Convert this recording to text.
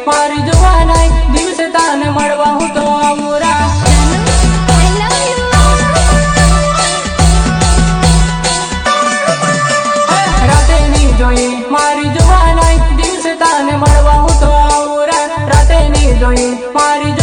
મારી જવાનાઈ દિવસે તાને મળવા હું તો આવું રા રાતે ની જોઈ મારી જવાનાઈ દિવસે તાને મળવા હું તો આવું રા રાતે ની જોઈ મારી